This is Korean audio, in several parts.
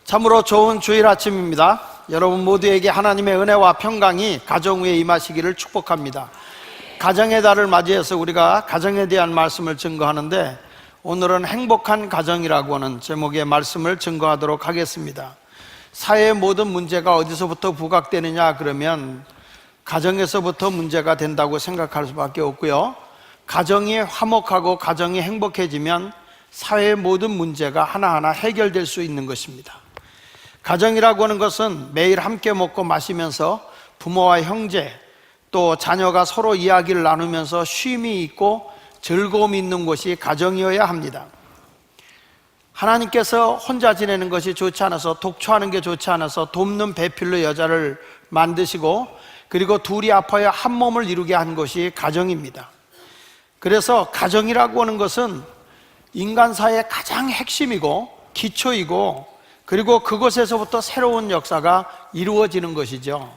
참으로 좋은 주일 아침입니다. 여러분 모두에게 하나님의 은혜와 평강이 가정 위에 임하시기를 축복합니다. 가정의 달을 맞이해서 우리가 가정에 대한 말씀을 증거하는데, 오늘은 행복한 가정이라고 하는 제목의 말씀을 증거하도록 하겠습니다. 사회의 모든 문제가 어디서부터 부각되느냐 그러면 가정에서부터 문제가 된다고 생각할 수밖에 없고요, 가정이 화목하고 가정이 행복해지면 사회의 모든 문제가 하나하나 해결될 수 있는 것입니다. 가정이라고 하는 것은 매일 함께 먹고 마시면서 부모와 형제 또 자녀가 서로 이야기를 나누면서 쉼이 있고 즐거움이 있는 곳이 가정이어야 합니다. 하나님께서 혼자 지내는 것이 좋지 않아서, 독초하는 게 좋지 않아서 돕는 배필로 여자를 만드시고, 그리고 둘이 아파야 한 몸을 이루게 한 것이 가정입니다. 그래서 가정이라고 하는 것은 인간사의 가장 핵심이고 기초이고, 그리고 그곳에서부터 새로운 역사가 이루어지는 것이죠.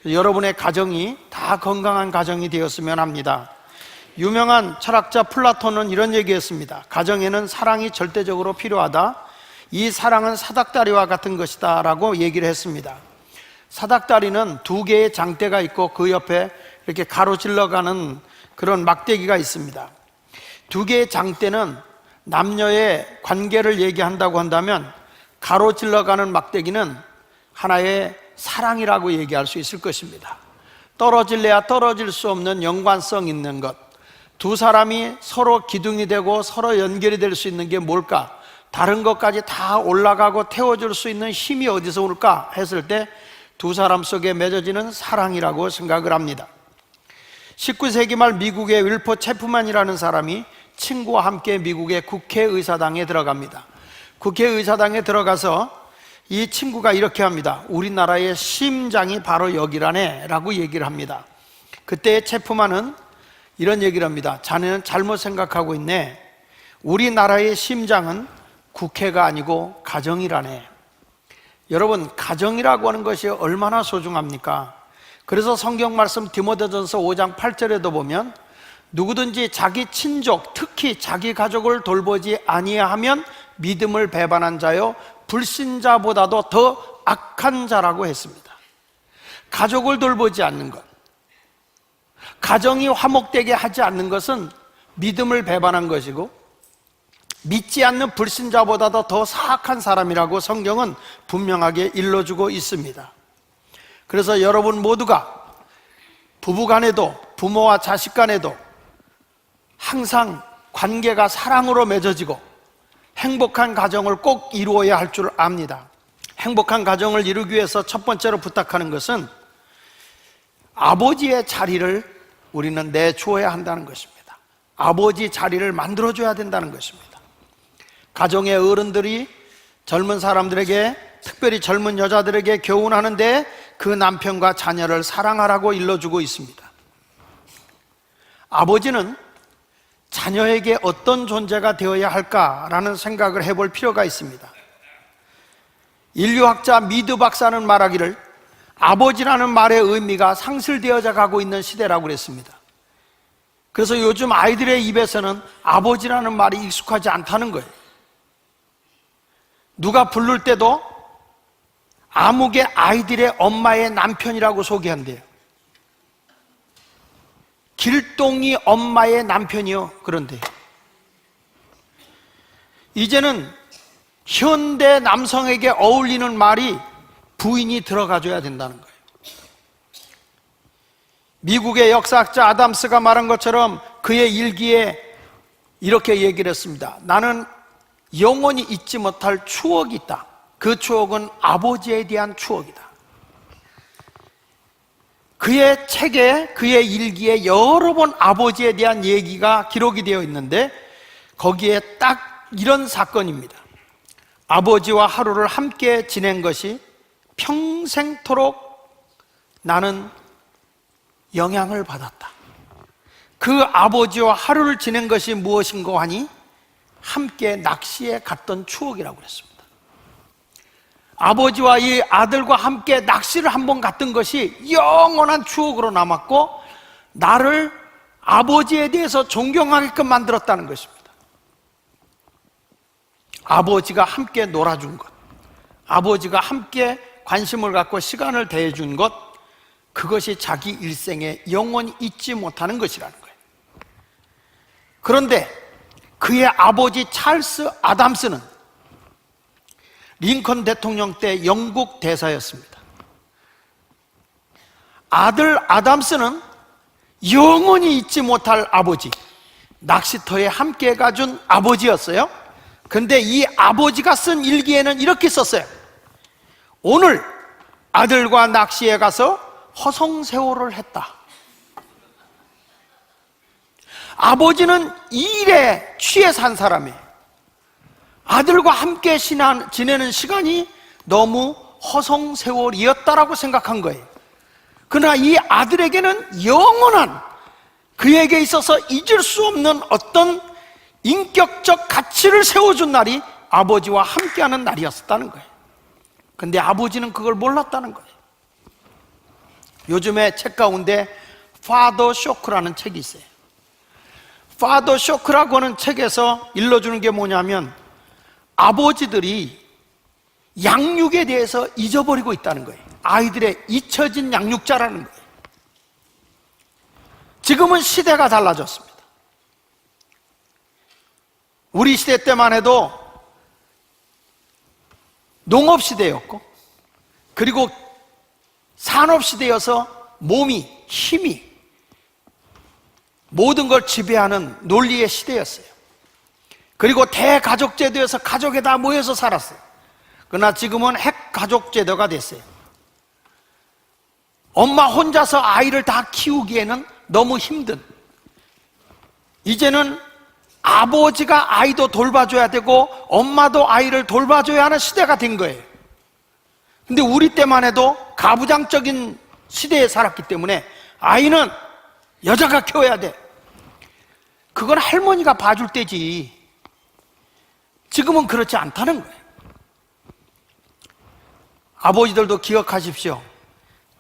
여러분의 가정이 다 건강한 가정이 되었으면 합니다. 유명한 철학자 플라톤은 이런 얘기했습니다. 가정에는 사랑이 절대적으로 필요하다. 이 사랑은 사닥다리와 같은 것이다 라고 얘기를 했습니다. 사닥다리는 두 개의 장대가 있고 그 옆에 이렇게 가로질러가는 그런 막대기가 있습니다. 두 개의 장대는 남녀의 관계를 얘기한다고 한다면, 가로질러가는 막대기는 하나의 사랑이라고 얘기할 수 있을 것입니다. 떨어질래야 떨어질 수 없는 연관성 있는 것, 두 사람이 서로 기둥이 되고 서로 연결이 될 수 있는 게 뭘까? 다른 것까지 다 올라가고 태워줄 수 있는 힘이 어디서 올까 했을 때 두 사람 속에 맺어지는 사랑이라고 생각을 합니다. 19세기 말 미국의 윌퍼 체프만이라는 사람이 친구와 함께 미국의 국회의사당에 들어갑니다. 국회의사당에 들어가서 이 친구가 이렇게 합니다. 우리나라의 심장이 바로 여기라네 라고 얘기를 합니다. 그때 체프만은 이런 얘기를 합니다. 자네는 잘못 생각하고 있네. 우리나라의 심장은 국회가 아니고 가정이라네. 여러분, 가정이라고 하는 것이 얼마나 소중합니까? 그래서 성경 말씀 디모데전서 5장 8절에도 보면, 누구든지 자기 친족, 특히 자기 가족을 돌보지 아니하면 믿음을 배반한 자요 불신자보다도 더 악한 자라고 했습니다. 가족을 돌보지 않는 것, 가정이 화목되게 하지 않는 것은 믿음을 배반한 것이고, 믿지 않는 불신자보다도 더 사악한 사람이라고 성경은 분명하게 일러주고 있습니다. 그래서 여러분 모두가 부부간에도 부모와 자식간에도 항상 관계가 사랑으로 맺어지고 행복한 가정을 꼭 이루어야 할 줄 압니다. 행복한 가정을 이루기 위해서 첫 번째로 부탁하는 것은 아버지의 자리를 우리는 내주어야 한다는 것입니다. 아버지 자리를 만들어줘야 된다는 것입니다. 가정의 어른들이 젊은 사람들에게, 특별히 젊은 여자들에게 교훈하는데 그 남편과 자녀를 사랑하라고 일러주고 있습니다. 아버지는 자녀에게 어떤 존재가 되어야 할까라는 생각을 해볼 필요가 있습니다. 인류학자 미드 박사는 말하기를, 아버지라는 말의 의미가 상실되어져 가고 있는 시대라고 그랬습니다. 그래서 요즘 아이들의 입에서는 아버지라는 말이 익숙하지 않다는 거예요. 누가 부를 때도 아무개 아이들의 엄마의 남편이라고 소개한대요. 길동이 엄마의 남편이요, 그런데 이제는 현대 남성에게 어울리는 말이 부인이 들어가줘야 된다는 거예요. 미국의 역사학자 아담스가 말한 것처럼 그의 일기에 이렇게 얘기를 했습니다. 나는 영원히 잊지 못할 추억이 있다. 그 추억은 아버지에 대한 추억이다. 그의 책에, 그의 일기에 여러 번 아버지에 대한 얘기가 기록이 되어 있는데, 거기에 딱 이런 사건입니다. 아버지와 하루를 함께 지낸 것이 평생토록 나는 영향을 받았다. 그 아버지와 하루를 지낸 것이 무엇인가 하니 함께 낚시에 갔던 추억이라고 그랬습니다. 아버지와 이 아들과 함께 낚시를 한번 갔던 것이 영원한 추억으로 남았고, 나를 아버지에 대해서 존경하게끔 만들었다는 것입니다. 아버지가 함께 놀아준 것, 아버지가 함께 관심을 갖고 시간을 대해준 것, 그것이 자기 일생에 영원히 잊지 못하는 것이라는 거예요. 그런데 그의 아버지 찰스 아담스는 링컨 대통령 때 영국 대사였습니다. 아들 아담스는 영원히 잊지 못할 아버지, 낚시터에 함께 가준 아버지였어요. 근데 이 아버지가 쓴 일기에는 이렇게 썼어요. 오늘 아들과 낚시에 가서 허송세월을 했다. 아버지는 이 일에 취해 산 사람이에요. 아들과 함께 지내는 시간이 너무 허송세월이었다라고 생각한 거예요. 그러나 이 아들에게는 영원한, 그에게 있어서 잊을 수 없는 어떤 인격적 가치를 세워준 날이 아버지와 함께하는 날이었다는 거예요. 근데 아버지는 그걸 몰랐다는 거예요. 요즘에 책 가운데 파더 쇼크라는 책이 있어요. 파더 쇼크라고 하는 책에서 일러주는 게 뭐냐면, 아버지들이 양육에 대해서 잊어버리고 있다는 거예요. 아이들의 잊혀진 양육자라는 거예요. 지금은 시대가 달라졌습니다. 우리 시대 때만 해도 농업시대였고, 그리고 산업시대여서 힘이 모든 걸 지배하는 논리의 시대였어요. 그리고 대가족제도에서 가족에 다 모여서 살았어요. 그러나 지금은 핵가족제도가 됐어요. 엄마 혼자서 아이를 다 키우기에는 너무 힘든, 이제는 아버지가 아이도 돌봐줘야 되고 엄마도 아이를 돌봐줘야 하는 시대가 된 거예요. 근데 우리 때만 해도 가부장적인 시대에 살았기 때문에 아이는 여자가 키워야 돼. 그건 할머니가 봐줄 때지. 지금은 그렇지 않다는 거예요. 아버지들도 기억하십시오.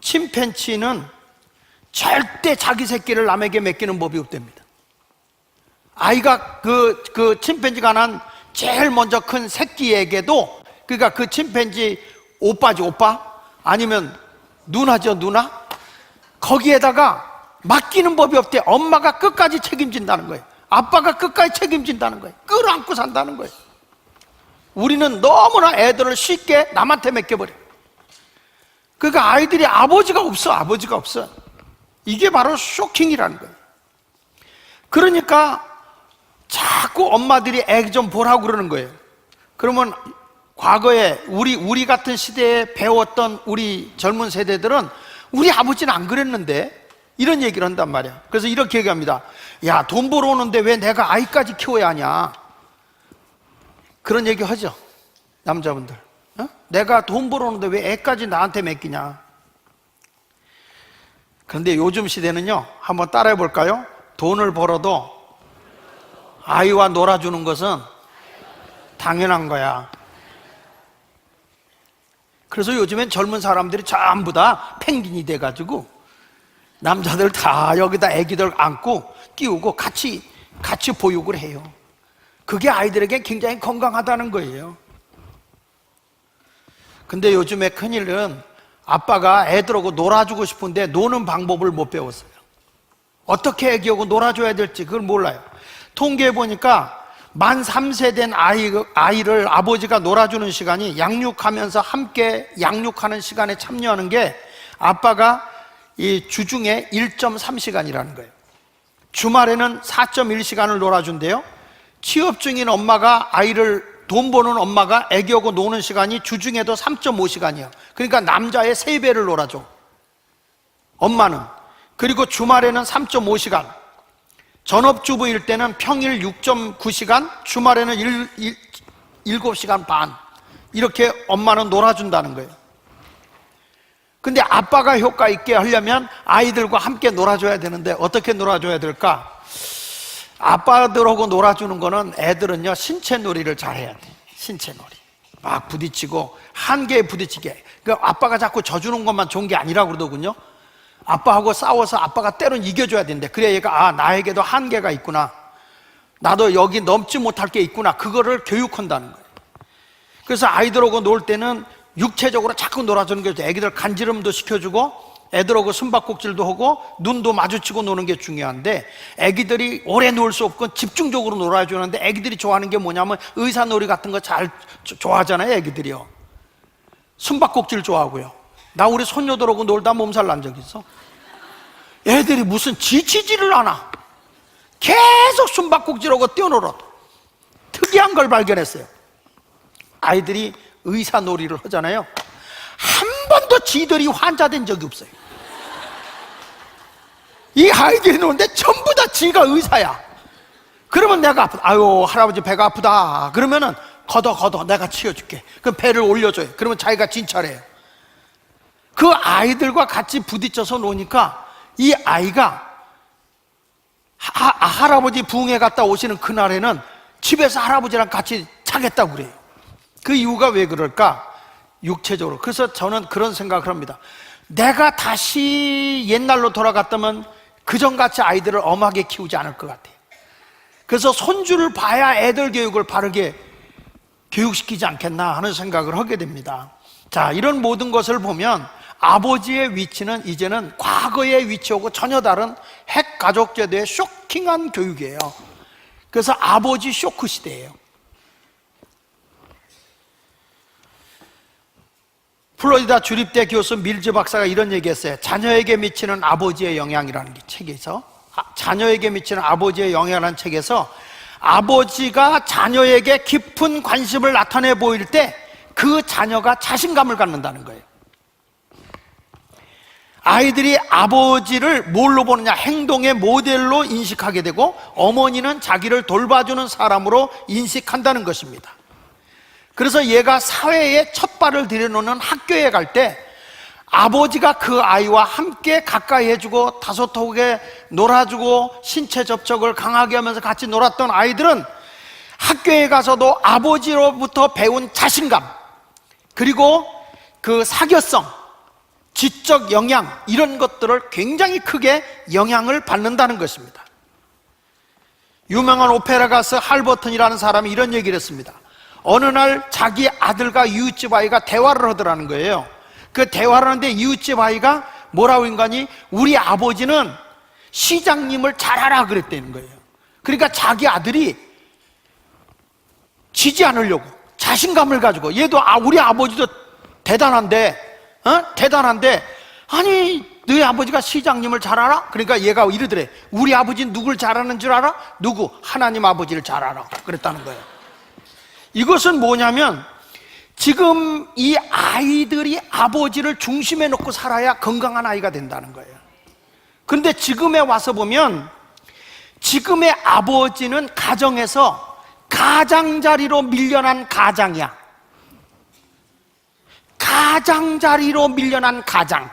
침팬지는 절대 자기 새끼를 남에게 맡기는 법이 없답니다. 아이가 그 침팬지가 난 제일 먼저 큰 새끼에게도, 그러니까 그 침팬지 오빠지, 오빠? 아니면 누나죠, 누나? 거기에다가 맡기는 법이 없대. 엄마가 끝까지 책임진다는 거예요. 아빠가 끝까지 책임진다는 거예요. 끌어안고 산다는 거예요. 우리는 너무나 애들을 쉽게 남한테 맡겨버려. 그러니까 아이들이 아버지가 없어. 이게 바로 쇼킹이라는 거예요. 그러니까 자꾸 엄마들이 애기 좀 보라고 그러는 거예요. 그러면 과거에 우리 같은 시대에 배웠던 우리 젊은 세대들은 우리 아버지는 안 그랬는데, 이런 얘기를 한단 말이야. 그래서 이렇게 얘기합니다. 야, 돈 벌어오는데 왜 내가 아이까지 키워야 하냐, 그런 얘기 하죠, 남자분들. 어? 내가 돈 벌어오는데 왜 애까지 나한테 맡기냐. 그런데 요즘 시대는요, 한번 따라해 볼까요? 돈을 벌어도 아이와 놀아주는 것은 당연한 거야. 그래서 요즘엔 젊은 사람들이 전부 다 펭귄이 돼가지고 남자들 다 여기다 애기들 안고 끼우고 같이 보육을 해요. 그게 아이들에게 굉장히 건강하다는 거예요. 근데 요즘에 큰일은 아빠가 애들하고 놀아주고 싶은데 노는 방법을 못 배웠어요. 어떻게 애기하고 놀아줘야 될지 그걸 몰라요. 통계해 보니까 만 3세 된 아이를 아버지가 놀아주는 시간이, 양육하면서 함께 양육하는 시간에 참여하는 게 아빠가 이 주중에 1.3시간이라는 거예요. 주말에는 4.1시간을 놀아준대요. 취업 중인 엄마가 돈 버는 엄마가 애기하고 노는 시간이 주중에도 3.5시간이에요. 그러니까 남자의 3배를 놀아줘, 엄마는. 그리고 주말에는 3.5시간, 전업주부일 때는 평일 6.9시간, 주말에는 7시간 반, 이렇게 엄마는 놀아준다는 거예요. 근데 아빠가 효과 있게 하려면 아이들과 함께 놀아줘야 되는데 어떻게 놀아줘야 될까? 아빠들하고 놀아주는 거는, 애들은요 신체 놀이를 잘해야 돼. 신체 놀이 막 부딪히고, 한계에 부딪히게. 그러니까 아빠가 자꾸 져주는 것만 좋은 게 아니라고 그러더군요. 아빠하고 싸워서 아빠가 때론 이겨줘야 된대. 그래야 얘가 나에게도 한계가 있구나, 나도 여기 넘지 못할 게 있구나, 그거를 교육한다는 거예요. 그래서 아이들하고 놀 때는 육체적으로 자꾸 놀아주는 게 애기들 간지럼도 시켜주고 애들하고 숨바꼭질도 하고 눈도 마주치고 노는 게 중요한데, 애기들이 오래 놀 수 없고 집중적으로 놀아주는데 애기들이 좋아하는 게 뭐냐면 의사놀이 같은 거 잘 좋아하잖아요. 애기들이요, 숨바꼭질 좋아하고요. 나 우리 손녀들하고 놀다 몸살 난 적 있어. 애들이 무슨 지치지를 않아. 계속 숨바꼭질하고 뛰어놀아. 특이한 걸 발견했어요. 아이들이 의사놀이를 하잖아요. 한 번도 지들이 환자된 적이 없어요. 이 아이들이 노는데 전부 다 지가 의사야. 그러면 내가 아프다. 아유, 할아버지 배가 아프다. 그러면은 걷어 내가 치워줄게. 그럼 배를 올려줘요. 그러면 자기가 진찰해요. 그 아이들과 같이 부딪혀서 노니까 이 아이가 할아버지 부흥회 갔다 오시는 그날에는 집에서 할아버지랑 같이 자겠다고 그래요. 그 이유가 왜 그럴까? 육체적으로. 그래서 저는 그런 생각을 합니다. 내가 다시 옛날로 돌아갔다면 그전같이 아이들을 엄하게 키우지 않을 것 같아요. 그래서 손주를 봐야 애들 교육을 바르게 교육시키지 않겠나 하는 생각을 하게 됩니다. 자, 이런 모든 것을 보면 아버지의 위치는 이제는 과거의 위치하고 전혀 다른 핵가족제도의 쇼킹한 교육이에요. 그래서 아버지 쇼크 시대예요. 플로리다 주립대 교수 밀즈 박사가 이런 얘기했어요. 자녀에게 미치는 아버지의 영향이라는 책에서, 자녀에게 미치는 아버지의 영향이라는 책에서 아버지가 자녀에게 깊은 관심을 나타내 보일 때 그 자녀가 자신감을 갖는다는 거예요. 아이들이 아버지를 뭘로 보느냐? 행동의 모델로 인식하게 되고 어머니는 자기를 돌봐주는 사람으로 인식한다는 것입니다. 그래서 얘가 사회에 첫 발을 들여놓는 학교에 갈 때 아버지가 그 아이와 함께 가까이 해주고 다소곳하게 놀아주고 신체 접촉을 강하게 하면서 같이 놀았던 아이들은 학교에 가서도 아버지로부터 배운 자신감, 그리고 그 사교성, 지적 영향, 이런 것들을 굉장히 크게 영향을 받는다는 것입니다. 유명한 오페라 가수 할버튼이라는 사람이 이런 얘기를 했습니다. 어느 날 자기 아들과 이웃집 아이가 대화를 하더라는 거예요. 그 대화를 하는데 이웃집 아이가 뭐라고 인간이 우리 아버지는 시장님을 잘 알아 그랬다는 거예요. 그러니까 자기 아들이 지지 않으려고 자신감을 가지고, 얘도 우리 아버지도 대단한데 아니 너희 아버지가 시장님을 잘 알아? 그러니까 얘가 이러더래. 우리 아버지는 누굴 잘 아는 줄 알아? 누구? 하나님 아버지를 잘 알아 그랬다는 거예요. 이것은 뭐냐면 지금 이 아이들이 아버지를 중심에 놓고 살아야 건강한 아이가 된다는 거예요. 그런데 지금에 와서 보면 지금의 아버지는 가정에서 가장자리로 밀려난 가장이야. 가장자리로 밀려난 가장.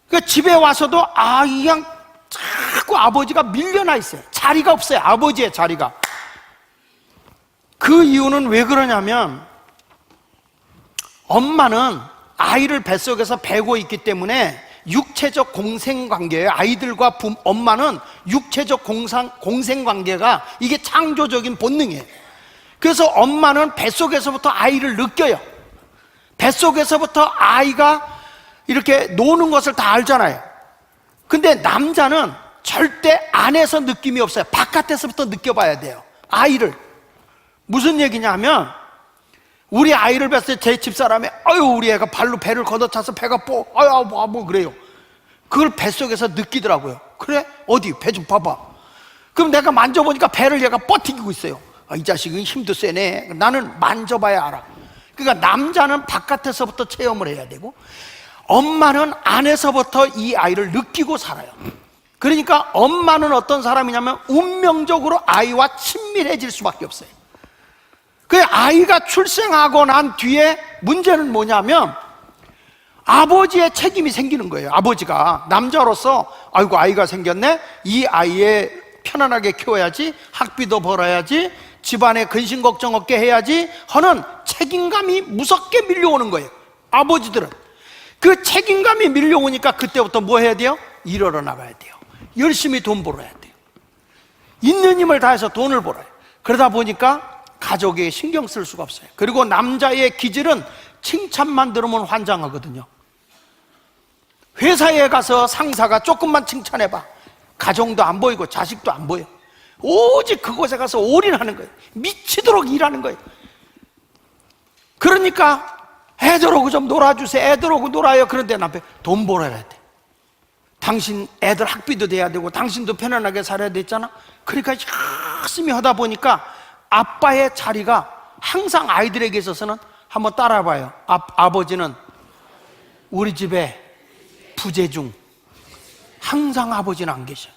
그러니까 집에 와서도 그냥 자꾸 아버지가 밀려나 있어요. 자리가 없어요. 아버지의 자리가. 그 이유는 왜 그러냐면 엄마는 아이를 뱃속에서 배고 있기 때문에 육체적 공생관계예요. 아이들과 엄마는 육체적 공생관계가 이게 창조적인 본능이에요. 그래서 엄마는 뱃속에서부터 아이를 느껴요. 뱃속에서부터 아이가 이렇게 노는 것을 다 알잖아요. 근데 남자는 절대 안에서 느낌이 없어요. 바깥에서부터 느껴봐야 돼요. 아이를. 무슨 얘기냐면 우리 아이를 뵀을 때 제 집사람이 우리 애가 발로 배를 걷어차서 배가 뭐 그래요. 그걸 뱃속에서 느끼더라고요. 그래? 어디? 배 좀 봐봐. 그럼 내가 만져보니까 배를 얘가 뻗튀기고 있어요. 이 자식은 힘도 세네. 나는 만져봐야 알아. 그러니까 남자는 바깥에서부터 체험을 해야 되고 엄마는 안에서부터 이 아이를 느끼고 살아요. 그러니까 엄마는 어떤 사람이냐면 운명적으로 아이와 친밀해질 수밖에 없어요. 그 아이가 출생하고 난 뒤에 문제는 뭐냐면 아버지의 책임이 생기는 거예요. 아버지가 남자로서 아이고 아이가 생겼네, 이 아이의 편안하게 키워야지, 학비도 벌어야지, 집안에 근심 걱정 없게 해야지 하는 책임감이 무섭게 밀려오는 거예요. 아버지들은 그 책임감이 밀려오니까 그때부터 뭐 해야 돼요? 일하러 나가야 돼요. 열심히 돈 벌어야 돼요. 있는 힘을 다해서 돈을 벌어요. 그러다 보니까 가족에 신경 쓸 수가 없어요. 그리고 남자의 기질은 칭찬만 들으면 환장하거든요. 회사에 가서 상사가 조금만 칭찬해봐. 가정도 안 보이고 자식도 안 보여. 오직 그곳에 가서 올인하는 거예요. 미치도록 일하는 거예요. 그러니까 애들하고 좀 놀아주세요. 애들하고 놀아요. 그런데 남편 돈 벌어야 돼. 당신 애들 학비도 돼야 되고 당신도 편안하게 살아야 됐잖아. 그러니까 열심히 하다 보니까 아빠의 자리가 항상 아이들에게 있어서는 한번 따라봐요. 아버지는 우리 집에 부재중. 항상 아버지는 안 계셔.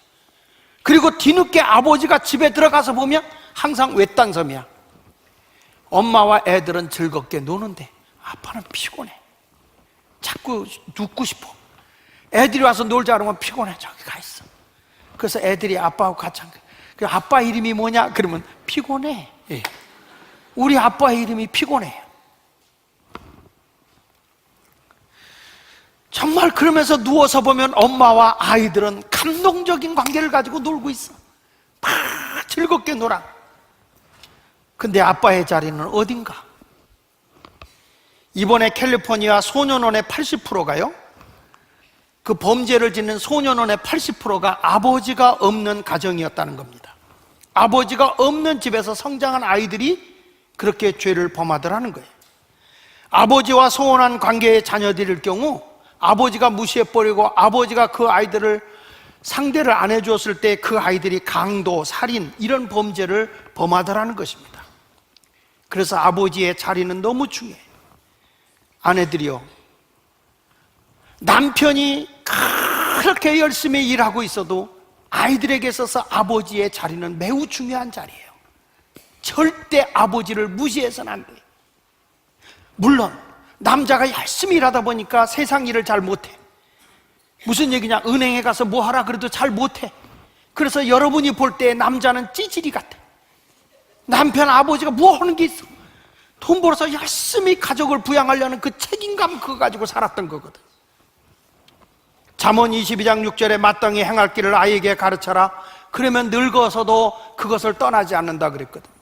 그리고 뒤늦게 아버지가 집에 들어가서 보면 항상 외딴섬이야. 엄마와 애들은 즐겁게 노는데 아빠는 피곤해. 자꾸 눕고 싶어. 애들이 와서 놀자 그러면 피곤해. 저기 가 있어. 그래서 애들이 아빠하고 같이 한 거야. 아빠 이름이 뭐냐? 그러면 피곤해. 예. 우리 아빠의 이름이 피곤해요. 정말 그러면서 누워서 보면 엄마와 아이들은 감동적인 관계를 가지고 놀고 있어. 막 즐겁게 놀아. 근데 아빠의 자리는 어딘가? 이번에 캘리포니아 소년원의 80%가요, 그 범죄를 짓는 소년원의 80%가 아버지가 없는 가정이었다는 겁니다. 아버지가 없는 집에서 성장한 아이들이 그렇게 죄를 범하더라는 거예요. 아버지와 소원한 관계의 자녀들일 경우 아버지가 무시해버리고 아버지가 그 아이들을 상대를 안 해주었을 때 그 아이들이 강도, 살인 이런 범죄를 범하더라는 것입니다. 그래서 아버지의 자리는 너무 중요해요. 아내들이요, 남편이 그렇게 열심히 일하고 있어도 아이들에게 있어서 아버지의 자리는 매우 중요한 자리예요. 절대 아버지를 무시해서는 안 돼요. 물론 남자가 열심히 일하다 보니까 세상 일을 잘 못해. 무슨 얘기냐? 은행에 가서 뭐 하라 그래도 잘 못해. 그래서 여러분이 볼 때 남자는 찌질이 같아. 남편 아버지가 뭐 하는 게 있어? 돈 벌어서 열심히 가족을 부양하려는 그 책임감 그거 가지고 살았던 거거든. 잠언 22장 6절에 마땅히 행할 길을 아이에게 가르쳐라. 그러면 늙어서도 그것을 떠나지 않는다 그랬거든요.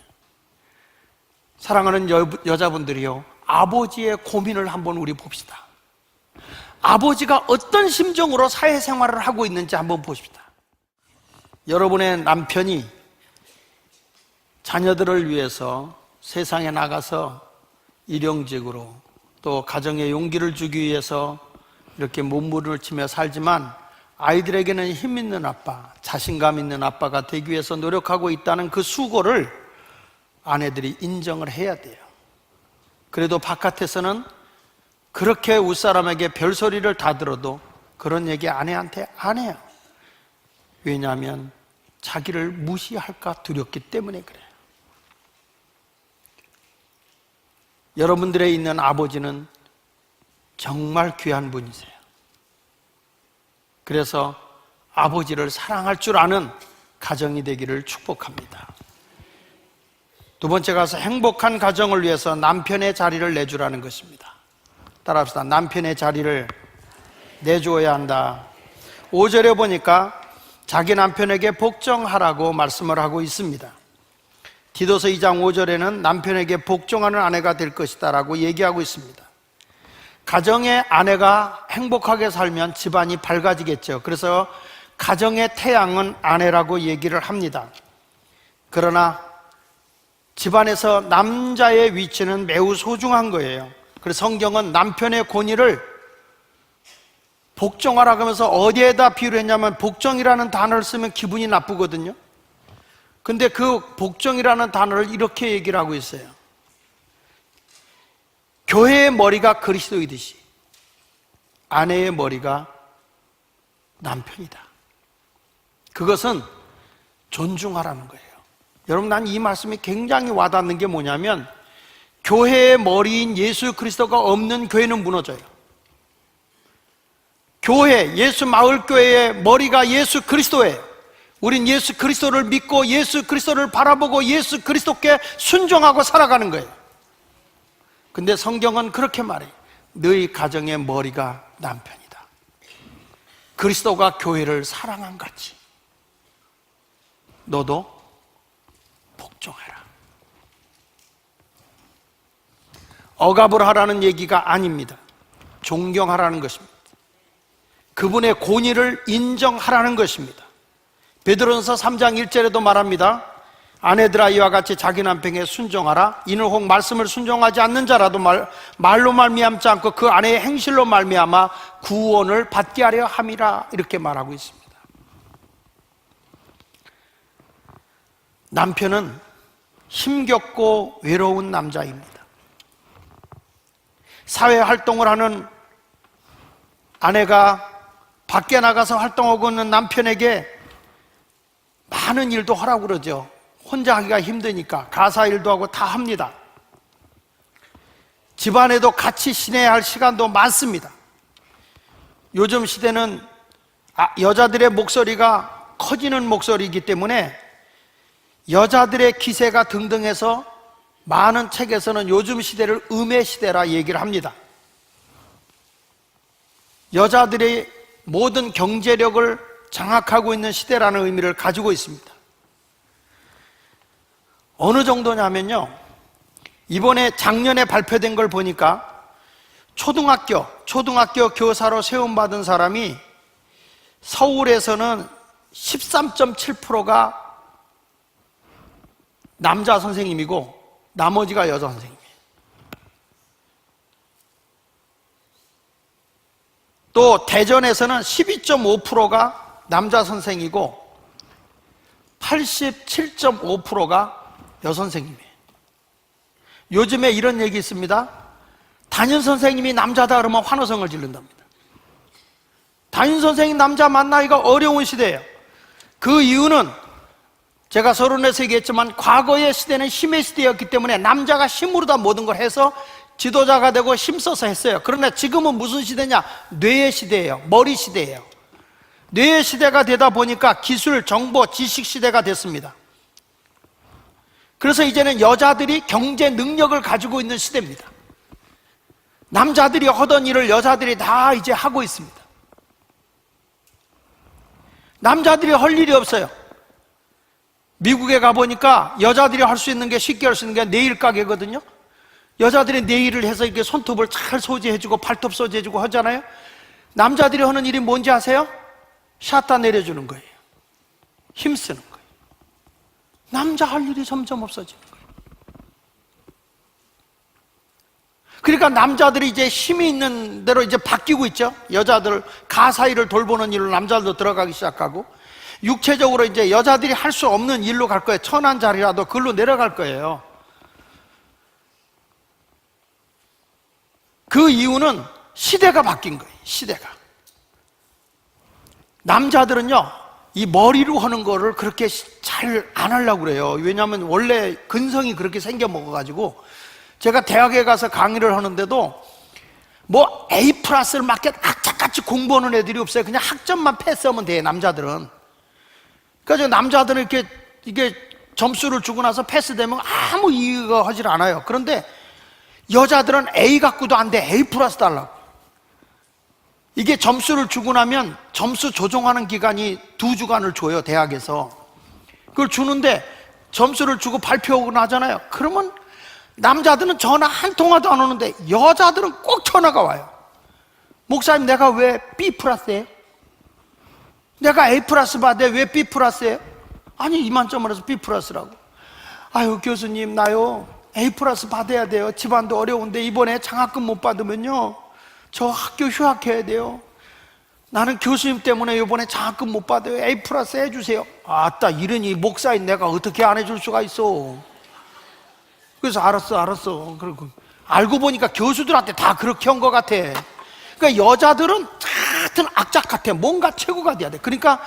사랑하는 여자분들이요, 아버지의 고민을 한번 우리 봅시다. 아버지가 어떤 심정으로 사회생활을 하고 있는지 한번 보십시다. 여러분의 남편이 자녀들을 위해서 세상에 나가서 일용직으로 또 가정에 용기를 주기 위해서 이렇게 몸부림치며 살지만 아이들에게는 힘 있는 아빠, 자신감 있는 아빠가 되기 위해서 노력하고 있다는 그 수고를 아내들이 인정을 해야 돼요. 그래도 바깥에서는 그렇게 윗사람에게 별소리를 다 들어도 그런 얘기 아내한테 안 해요. 왜냐하면 자기를 무시할까 두렵기 때문에 그래요. 여러분들에 있는 아버지는 정말 귀한 분이세요. 그래서 아버지를 사랑할 줄 아는 가정이 되기를 축복합니다. 두 번째 가서 행복한 가정을 위해서 남편의 자리를 내주라는 것입니다. 따라합시다. 남편의 자리를 내주어야 한다. 5절에 보니까 자기 남편에게 복종하라고 말씀을 하고 있습니다. 디도서 2장 5절에는 남편에게 복종하는 아내가 될 것이다 라고 얘기하고 있습니다. 가정의 아내가 행복하게 살면 집안이 밝아지겠죠. 그래서 가정의 태양은 아내라고 얘기를 합니다. 그러나 집안에서 남자의 위치는 매우 소중한 거예요. 그래서 성경은 남편의 권위를 복종하라고 하면서 어디에다 비유를 했냐면 복종이라는 단어를 쓰면 기분이 나쁘거든요. 근데 그 복종이라는 단어를 이렇게 얘기를 하고 있어요. 교회의 머리가 그리스도이듯이 아내의 머리가 남편이다. 그것은 존중하라는 거예요. 여러분, 난 이 말씀이 굉장히 와닿는 게 뭐냐면 교회의 머리인 예수 그리스도가 없는 교회는 무너져요. 교회, 예수 마을교회의 머리가 예수 그리스도예요. 우린 예수 그리스도를 믿고 예수 그리스도를 바라보고 예수 그리스도께 순종하고 살아가는 거예요. 근데 성경은 그렇게 말해요. 너희 가정의 머리가 남편이다. 그리스도가 교회를 사랑한 같이 너도 복종해라. 억압을 하라는 얘기가 아닙니다. 존경하라는 것입니다. 그분의 권위를 인정하라는 것입니다. 베드로전서 3장 1절에도 말합니다. 아내들아 이와 같이 자기 남편에게 순종하라. 이는 혹 말씀을 순종하지 않는 자라도 말로 말미암지 않고 그 아내의 행실로 말미암아 구원을 받게 하려 함이라. 이렇게 말하고 있습니다. 남편은 힘겹고 외로운 남자입니다. 사회 활동을 하는 아내가 밖에 나가서 활동하고 있는 남편에게 많은 일도 하라고 그러죠. 혼자 하기가 힘드니까 가사 일도 하고 다 합니다. 집안에도 같이 지내야 할 시간도 많습니다. 요즘 시대는 여자들의 목소리가 커지는 목소리이기 때문에 여자들의 기세가 등등해서 많은 책에서는 요즘 시대를 음의 시대라 얘기를 합니다. 여자들의 모든 경제력을 장악하고 있는 시대라는 의미를 가지고 있습니다. 어느 정도냐면요, 이번에 작년에 발표된 걸 보니까 초등학교 교사로 세움받은 사람이 서울에서는 13.7%가 남자 선생님이고 나머지가 여자 선생님이에요. 또 대전에서는 12.5%가 남자 선생이고 87.5%가 여선생님이에요. 요즘에 이런 얘기 있습니다. 담임 선생님이 남자다 그러면 환호성을 지른답니다. 담임 선생님 남자 만나기가 어려운 시대예요. 그 이유는 제가 서론에서 얘기했지만 과거의 시대는 힘의 시대였기 때문에 남자가 힘으로 다 모든 걸 해서 지도자가 되고 힘써서 했어요. 그러나 지금은 무슨 시대냐? 뇌의 시대예요. 머리 시대예요. 뇌의 시대가 되다 보니까 기술, 정보, 지식 시대가 됐습니다. 그래서 이제는 여자들이 경제 능력을 가지고 있는 시대입니다. 남자들이 하던 일을 여자들이 다 이제 하고 있습니다. 남자들이 할 일이 없어요. 미국에 가보니까 여자들이 할 수 있는 게, 쉽게 할 수 있는 게 네일 가게거든요. 여자들이 네일을 해서 이렇게 손톱을 잘 소지해주고 발톱 소지해주고 하잖아요. 남자들이 하는 일이 뭔지 아세요? 샷다 내려주는 거예요. 힘쓰는 거예요. 남자 할 일이 점점 없어지는 거예요. 그러니까 남자들이 이제 힘이 있는 대로 이제 바뀌고 있죠. 여자들 가사 일을 돌보는 일로 남자들도 들어가기 시작하고, 육체적으로 이제 여자들이 할 수 없는 일로 갈 거예요. 천한 자리라도 그걸로 내려갈 거예요. 그 이유는 시대가 바뀐 거예요. 시대가. 남자들은요, 이 머리로 하는 거를 그렇게 잘 안 하려고 그래요. 왜냐하면 원래 근성이 그렇게 생겨 먹어가지고, 제가 대학에 가서 강의를 하는데도 뭐 A 플러스를 맞게 악착같이 공부하는 애들이 없어요. 그냥 학점만 패스하면 돼요, 남자들은. 그래서 남자들은 이게 점수를 주고 나서 패스되면 아무 이유가 하질 않아요. 그런데 여자들은 A 갖고도 안 돼. A 플러스 달라고. 이게 점수를 주고 나면 점수 조정하는 기간이 2주간을 줘요, 대학에서. 그걸 주는데 점수를 주고 발표하고 나잖아요. 그러면 남자들은 전화 한 통화도 안 오는데 여자들은 꼭 전화가 와요. 목사님, 내가 왜 B 플러스예요? 내가 A 플러스 받아야 왜 B 플러스예요? 아니, 이만점을 해서 B 플러스라고. 아유, 교수님, 나요 A 플러스 받아야 돼요. 집안도 어려운데 이번에 장학금 못 받으면요 저 학교 휴학해야 돼요. 나는 교수님 때문에 이번에 장학금 못 받아요. A 플러스 해주세요. 아따, 이러니 목사인 내가 어떻게 안 해줄 수가 있어. 그래서 알았어. 그리고 알고 보니까 교수들한테 다 그렇게 한 것 같아. 그러니까 여자들은 하여튼 악착 같아. 뭔가 최고가 돼야 돼. 그러니까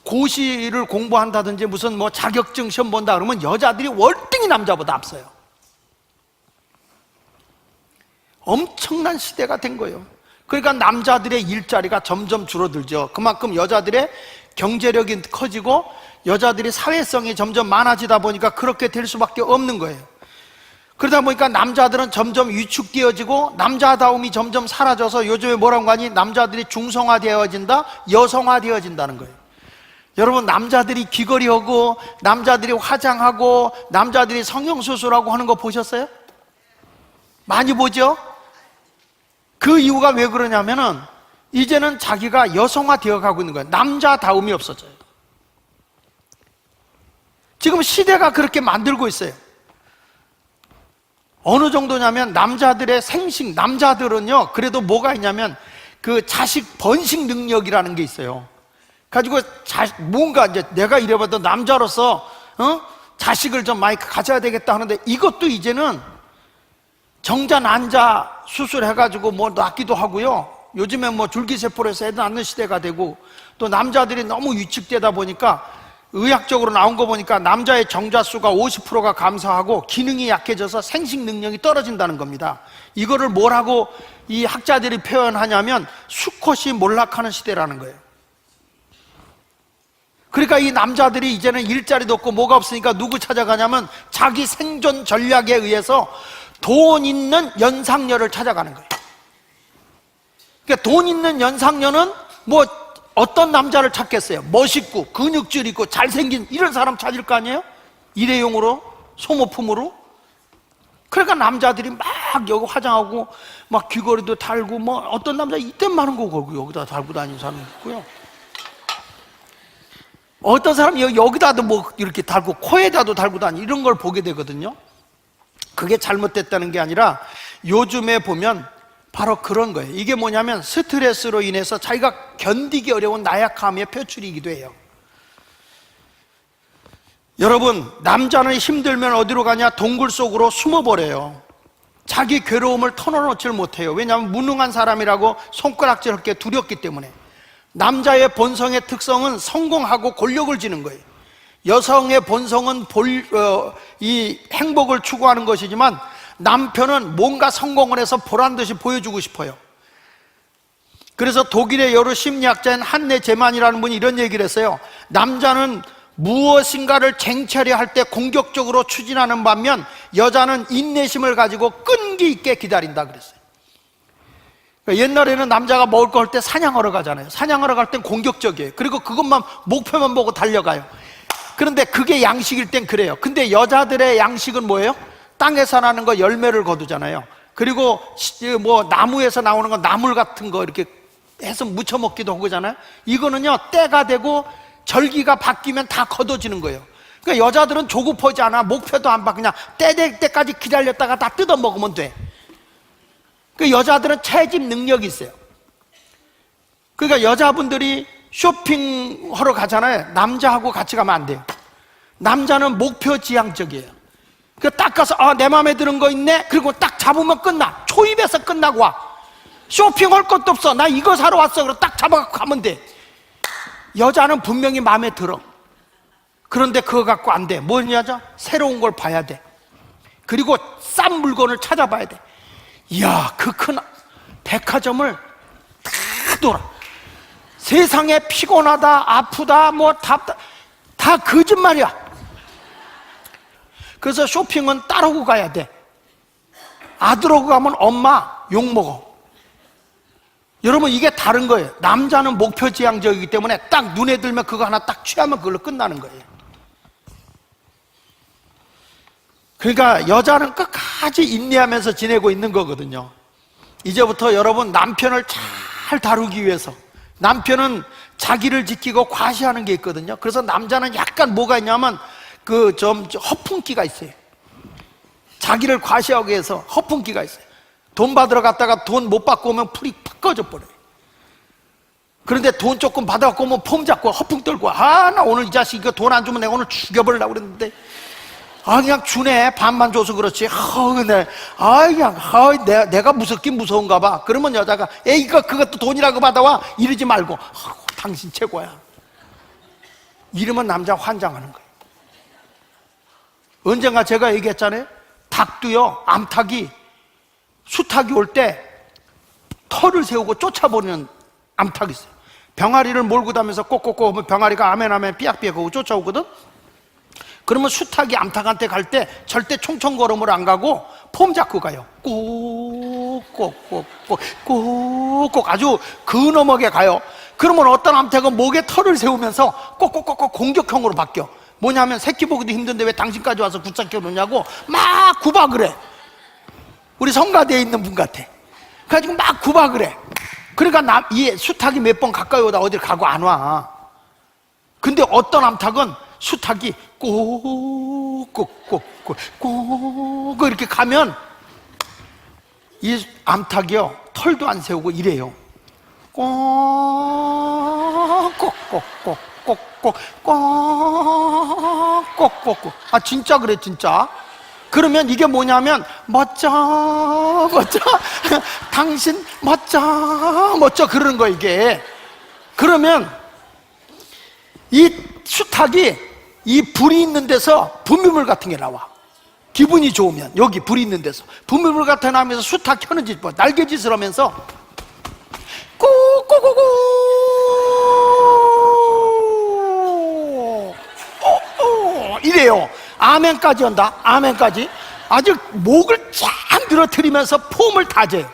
고시를 공부한다든지 무슨 뭐 자격증 시험 본다 그러면 여자들이 월등히 남자보다 앞서요. 엄청난 시대가 된 거예요. 그러니까 남자들의 일자리가 점점 줄어들죠. 그만큼 여자들의 경제력이 커지고 여자들이 사회성이 점점 많아지다 보니까 그렇게 될 수밖에 없는 거예요. 그러다 보니까 남자들은 점점 위축되어지고 남자다움이 점점 사라져서 요즘에 뭐라고 하니? 남자들이 중성화되어진다, 여성화되어진다는 거예요. 여러분, 남자들이 귀걸이하고 남자들이 화장하고 남자들이 성형수술하고 하는 거 보셨어요? 많이 보죠? 그 이유가 왜 그러냐면은 이제는 자기가 여성화 되어 가고 있는 거예요. 남자다움이 없어져요. 지금 시대가 그렇게 만들고 있어요. 어느 정도냐면 남자들의 생식, 남자들은요 그래도 뭐가 있냐면 그 자식 번식 능력이라는 게 있어요. 가지고 뭔가 이제 내가 이래봐도 남자로서 자식을 좀 많이 가져야 되겠다 하는데, 이것도 이제는 정자 난자 수술해가지고 뭐 낳기도 하고요. 요즘에 뭐 줄기세포로 해서 애들 낳는 시대가 되고, 또 남자들이 너무 위축되다 보니까 의학적으로 나온 거 보니까 남자의 정자수가 50%가 감소하고 기능이 약해져서 생식 능력이 떨어진다는 겁니다. 이거를 뭐라고 이 학자들이 표현하냐면 수컷이 몰락하는 시대라는 거예요. 그러니까 이 남자들이 이제는 일자리도 없고 뭐가 없으니까 누구 찾아가냐면 자기 생존 전략에 의해서 돈 있는 연상녀를 찾아가는 거예요. 그러니까 돈 있는 연상녀는 뭐 어떤 남자를 찾겠어요? 멋있고 근육질 있고 잘생긴 이런 사람 찾을 거 아니에요? 일회용으로, 소모품으로. 그러니까 남자들이 막 여기 화장하고 막 귀걸이도 달고, 뭐 어떤 남자 이때 많은 거고 여기다 달고 다니는 사람이 있고요. 어떤 사람이 여기다도 뭐 이렇게 달고 코에다도 달고 다니, 이런 걸 보게 되거든요. 그게 잘못됐다는 게 아니라 요즘에 보면 바로 그런 거예요. 이게 뭐냐면 스트레스로 인해서 자기가 견디기 어려운 나약함의 표출이기도 해요. 여러분, 남자는 힘들면 어디로 가냐? 동굴 속으로 숨어버려요. 자기 괴로움을 털어놓질 못해요. 왜냐하면 무능한 사람이라고 손가락질하게 두렵기 때문에. 남자의 본성의 특성은 성공하고 권력을 지는 거예요. 여성의 본성은 이 행복을 추구하는 것이지만 남편은 뭔가 성공을 해서 보란듯이 보여주고 싶어요. 그래서 독일의 여러 심리학자인 한네 제만이라는 분이 이런 얘기를 했어요. 남자는 무엇인가를 쟁취하려 할 때 공격적으로 추진하는 반면 여자는 인내심을 가지고 끈기 있게 기다린다 그랬어요. 옛날에는 남자가 먹을 거 할 때 사냥하러 가잖아요. 사냥하러 갈 땐 공격적이에요. 그리고 그것만, 목표만 보고 달려가요. 그런데 그게 양식일 땐 그래요. 근데 여자들의 양식은 뭐예요? 땅에서 나는 거 열매를 거두잖아요. 그리고 뭐 나무에서 나오는 거 나물 같은 거 이렇게 해서 무쳐 먹기도 하고 그러잖아요. 이거는요 때가 되고 절기가 바뀌면 다 거둬지는 거예요. 그러니까 여자들은 조급하지 않아. 목표도 안 봐. 그냥 때 될 때까지 기다렸다가 다 뜯어 먹으면 돼. 그 여자들은 채집 능력이 있어요. 그러니까 여자분들이 쇼핑하러 가잖아요. 남자하고 같이 가면 안 돼요. 남자는 목표 지향적이에요. 딱 가서 내 마음에 드는 거 있네. 그리고 딱 잡으면 끝나. 초입에서 끝나고 와. 쇼핑할 것도 없어. 나 이거 사러 왔어. 그럼 딱 잡아갖고 가면 돼. 여자는 분명히 마음에 들어. 그런데 그거 갖고 안 돼. 뭐냐죠? 새로운 걸 봐야 돼. 그리고 싼 물건을 찾아봐야 돼. 이야, 그 큰 백화점을 다 돌아. 세상에 피곤하다, 아프다, 뭐 다 거짓말이야. 그래서 쇼핑은 따르고 가야 돼. 아들하고 가면 엄마 욕먹어. 여러분, 이게 다른 거예요. 남자는 목표 지향적이기 때문에 딱 눈에 들면 그거 하나 딱 취하면 그걸로 끝나는 거예요. 그러니까 여자는 끝까지 인내하면서 지내고 있는 거거든요. 이제부터 여러분, 남편을 잘 다루기 위해서, 남편은 자기를 지키고 과시하는 게 있거든요. 그래서 남자는 약간 뭐가 있냐면 좀 허풍기가 있어요. 자기를 과시하기 위해서 허풍기가 있어요. 돈 받으러 갔다가 돈 못 받고 오면 풀이 팍 꺼져 버려요. 그런데 돈 조금 받아갖고 오면 폼 잡고 허풍 떨고, 나 오늘 이 자식 이거 돈 안 주면 내가 오늘 죽여버리려고 그랬는데 그냥 주네. 반만 줘서 그렇지. 내가 무섭긴 무서운가 봐. 그러면 여자가 그것도 돈이라고 받아와 이러지 말고 당신 최고야. 이러면 남자 환장하는 거예요. 언젠가 제가 얘기했잖아요. 닭도요, 암탉이 수탉이 올 때 털을 세우고 쫓아버리는 암탉이 있어요. 병아리를 몰고 다니면서 꼭꼭꼭 하면 병아리가 아멘 삐약삐약 하고 쫓아오거든. 그러면 수탉이 암탉한테 갈 때 절대 총총걸음으로 안 가고 폼 잡고 가요. 꾹꾹꾹꾹 아주 근엄하게 가요. 그러면 어떤 암탉은 목에 털을 세우면서 꼭꼭꼭꼭 공격형으로 바뀌어. 뭐냐면 새끼 보기도 힘든데 왜 당신까지 와서 붙잡혀 놓냐고 막 구박을 해. 우리 성가대에 있는 분 같아. 그래가지고 막 구박을 해. 그러니까 이 수탉이 몇 번 가까이 오다 어딜 가고 안 와. 근데 어떤 암탉은 수탉이 꼭꼭꼭꼭꼭 이렇게 가면 이 암탉이요 털도 안 세우고 이래요. 꼭꼭꼭꼭꼭꼭꼭꼭꼭꼭. 아 진짜 그래 진짜. 그러면 이게 뭐냐면 멋져 멋져 당신 멋져 멋져 그러는 거 이게. 그러면 이 수탉이 이 불이 있는 데서 분비물 같은 게 나와. 기분이 좋으면 여기 불이 있는 데서 분비물 같은 게 나면서 수탉 켜는 짓 봐. 날개짓을 하면서 꾸꾸꾸꾸 이래요. 아멘까지 한다. 아멘까지. 아주 목을 쫙 늘어뜨리면서 폼을 다져요.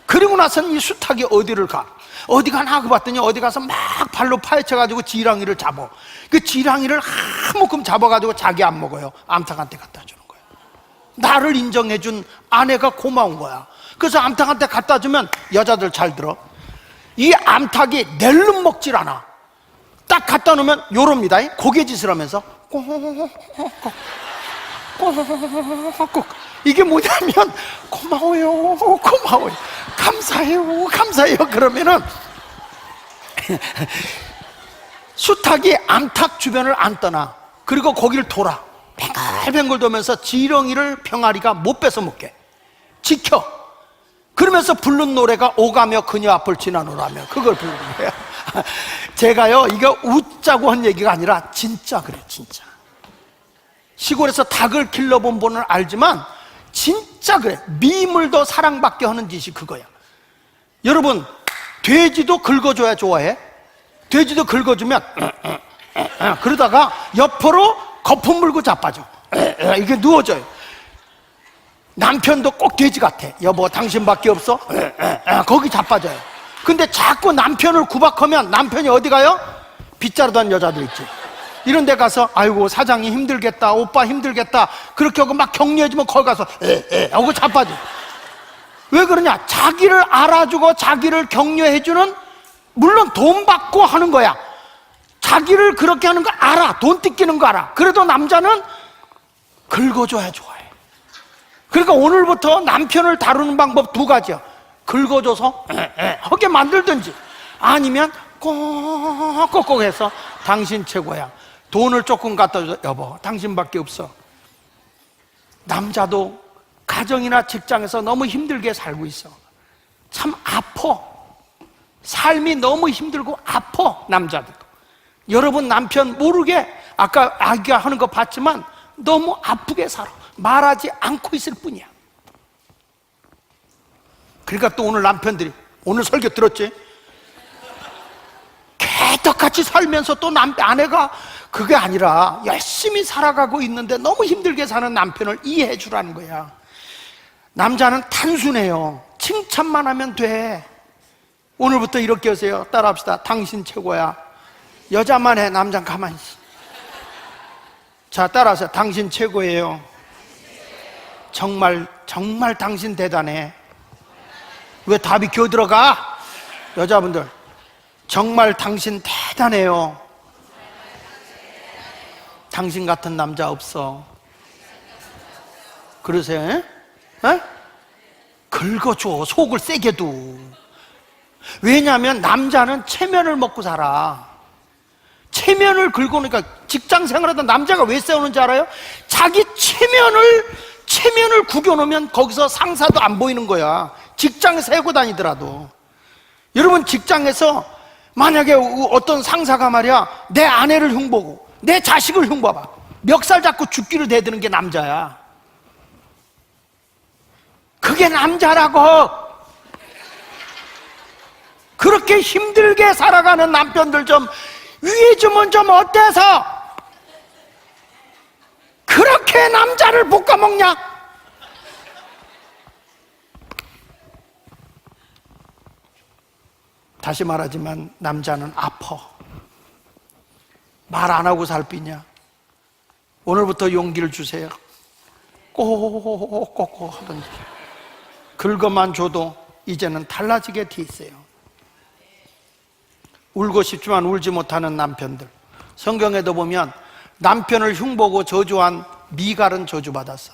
그리고 나서는 이 수탉이 어디를 가? 어디 가나 하고 봤더니 어디 가서 막 발로 파헤쳐가지고 지렁이를 잡아. 그 지렁이를 한 모금 잡아가지고 자기 안 먹어요. 암탉한테 갖다 주는 거예요. 나를 인정해준 아내가 고마운 거야. 그래서 암탉한테 갖다 주면 여자들 잘 들어. 이 암탉이 낼름 먹질 않아. 딱 갖다 놓으면 요럽니다. 고개짓을 하면서 꼭 이게 뭐냐면 고마워요 고마워요 감사해요 감사해요. 그러면은 수탉이 암탉 주변을 안 떠나. 그리고 거기를 돌아 뱅글뱅글 돌면서 지렁이를 병아리가 못 뺏어 먹게 지켜. 그러면서 부른 노래가 오가며 그녀 앞을 지나노라며 그걸 부르는 거예요. 제가요 이거 웃자고 한 얘기가 아니라 진짜 그래 진짜. 시골에서 닭을 길러본 분은 알지만 진짜 그래. 미물도 사랑받게 하는 짓이 그거야. 여러분 돼지도 긁어줘야 좋아해. 돼지도 긁어주면 그러다가 옆으로 거품 물고 자빠져. 이게 누워져요. 남편도 꼭 돼지 같아. 여보 당신밖에 없어? 거기 자빠져요. 근데 자꾸 남편을 구박하면 남편이 어디 가요? 빗자루던 여자들 있지. 이런 데 가서 아이고 사장이 힘들겠다 오빠 힘들겠다 그렇게 하고 막 격려해주면 거기 가서 하고 자빠져. 왜 그러냐? 자기를 알아주고 자기를 격려해주는, 물론 돈 받고 하는 거야. 자기를 그렇게 하는 거 알아. 돈 뜯기는 거 알아. 그래도 남자는 긁어줘야 좋아해. 그러니까 오늘부터 남편을 다루는 방법 두 가지야. 긁어줘서 하게 만들든지 아니면 꼭꼭꼭 해서 당신 최고야. 돈을 조금 갖다 줘. 여보 당신밖에 없어. 남자도 가정이나 직장에서 너무 힘들게 살고 있어. 참 아파. 삶이 너무 힘들고 아파. 남자들도. 여러분 남편 모르게 아까 아기가 하는 거 봤지만 너무 아프게 살아. 말하지 않고 있을 뿐이야. 그러니까 또 오늘 남편들이 오늘 설교 들었지? 개떡같이 살면서 또 아내가 그게 아니라 열심히 살아가고 있는데 너무 힘들게 사는 남편을 이해해 주라는 거야. 남자는 단순해요. 칭찬만 하면 돼. 오늘부터 이렇게 하세요. 따라합시다. 당신 최고야. 여자만 해. 남자는 가만히 있어. 자 따라하세요. 당신 최고예요. 정말 정말 당신 대단해. 왜 답이 겨들어가? 여자분들 정말 당신 대단해요. 당신 같은 남자 없어. 그러세요? 에? 에? 긁어줘. 속을 세게 둬. 왜냐하면 남자는 체면을 먹고 살아. 체면을 긁어놓으니까 직장 생활하던 남자가 왜 싸우는지 알아요? 자기 체면을 구겨놓으면 거기서 상사도 안 보이는 거야. 직장에서 해고 다니더라도. 여러분 직장에서 만약에 어떤 상사가 말이야 내 아내를 흉보고 내 자식을 흉봐봐. 멱살 잡고 죽기를 대드는 게 남자야. 그게 남자라고. 그렇게 힘들게 살아가는 남편들 좀 위에 주면 좀 어때서 그렇게 남자를 볶아먹냐? 다시 말하지만 남자는 아파. 말 안 하고 살 뿐이야. 오늘부터 용기를 주세요. 꼭꼭꼭 하든지 긁어만 줘도 이제는 달라지게 돼 있어요. 울고 싶지만 울지 못하는 남편들. 성경에도 보면 남편을 흉보고 저주한 미갈은 저주받았어.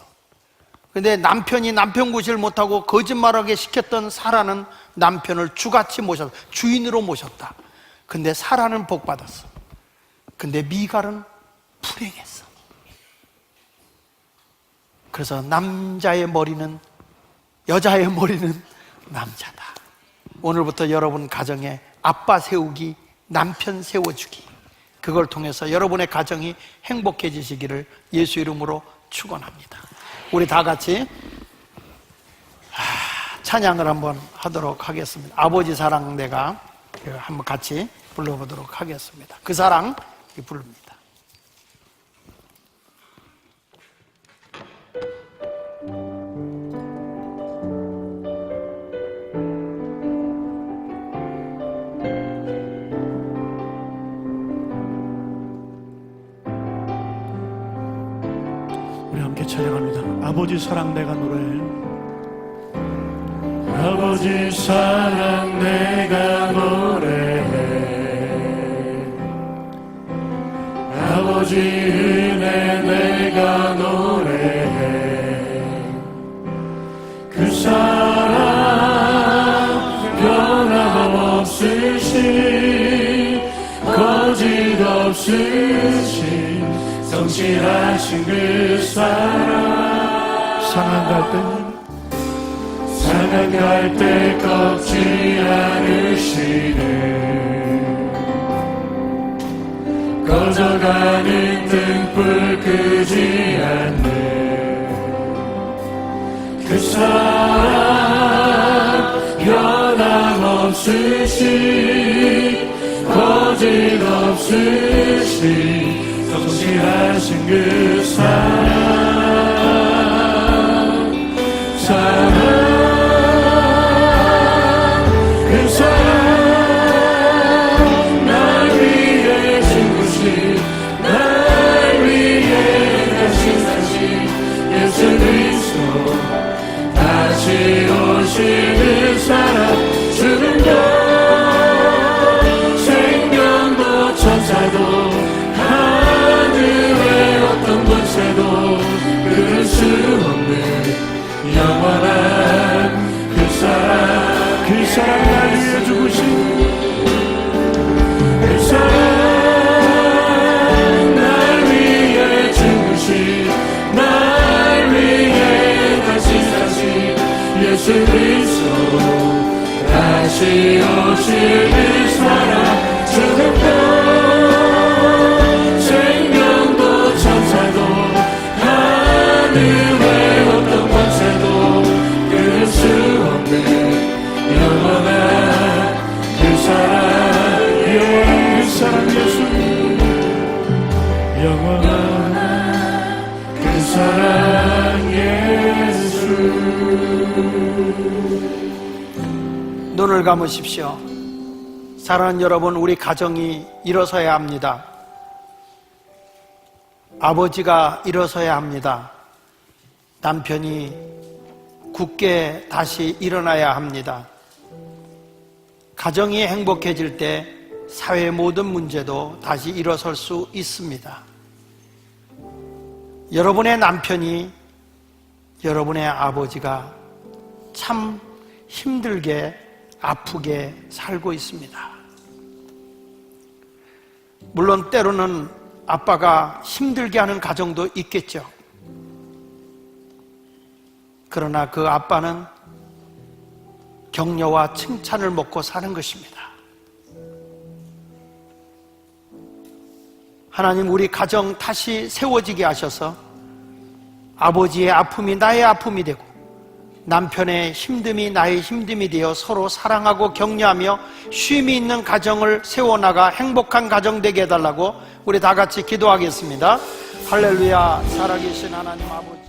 근데 남편이 남편 구실 못하고 거짓말하게 시켰던 사라는 남편을 주같이 모셨다. 주인으로 모셨다. 근데 사라는 복받았어. 근데 미갈은 불행했어. 그래서 남자의 머리는, 여자의 머리는 남자다. 오늘부터 여러분 가정에 아빠 세우기, 남편 세워주기, 그걸 통해서 여러분의 가정이 행복해지시기를 예수 이름으로 축원합니다. 우리 다 같이 찬양을 한번 하도록 하겠습니다. 아버지 사랑 내가 한번 같이 불러보도록 하겠습니다. 그 사랑 부릅니다. 우리 함께 찬양합니다. 아버지 사랑 내가 노래해. 아버지 사랑 내가 노래해. 아버지 은혜 내가 노래해. 그 사랑 변함없으신 거짓 없으신 성실하신 그 사랑. 상한 갈 때 꺾지 않으시네. 꺼져가는 등불 끄지 않는 그 사랑 변함없으신 거짓 없으신 성실하신 그 사랑 그 사랑 날 위해 죽으신 날 위해 다시 예수 그리스도 다시 오시는 사랑 죽음도 생명도 천사도 하늘의 어떤 권세도 끊을 수 없는 영원한 그 사랑 날 위해 죽으신 그 사랑 날 위해 죽으신 날 위해 다시 예수 그리스도 다시 오시는 사랑 죽음도 생명도 천사도 하늘의 어떤 권세도 끊을 수 없는 영원한 그 사랑 예수 영원한 그 사랑 예수. 눈을 감으십시오. 사랑하는 여러분, 우리 가정이 일어서야 합니다. 아버지가 일어서야 합니다. 남편이 굳게 다시 일어나야 합니다. 가정이 행복해질 때 사회의 모든 문제도 다시 일어설 수 있습니다. 여러분의 남편이, 여러분의 아버지가 참 힘들게 아프게 살고 있습니다. 물론 때로는 아빠가 힘들게 하는 가정도 있겠죠. 그러나 그 아빠는 격려와 칭찬을 먹고 사는 것입니다. 하나님, 우리 가정 다시 세워지게 하셔서 아버지의 아픔이 나의 아픔이 되고 남편의 힘듦이 나의 힘듦이 되어 서로 사랑하고 격려하며 쉼이 있는 가정을 세워나가 행복한 가정 되게 해달라고 우리 다 같이 기도하겠습니다. 할렐루야. 살아계신 하나님 아버지,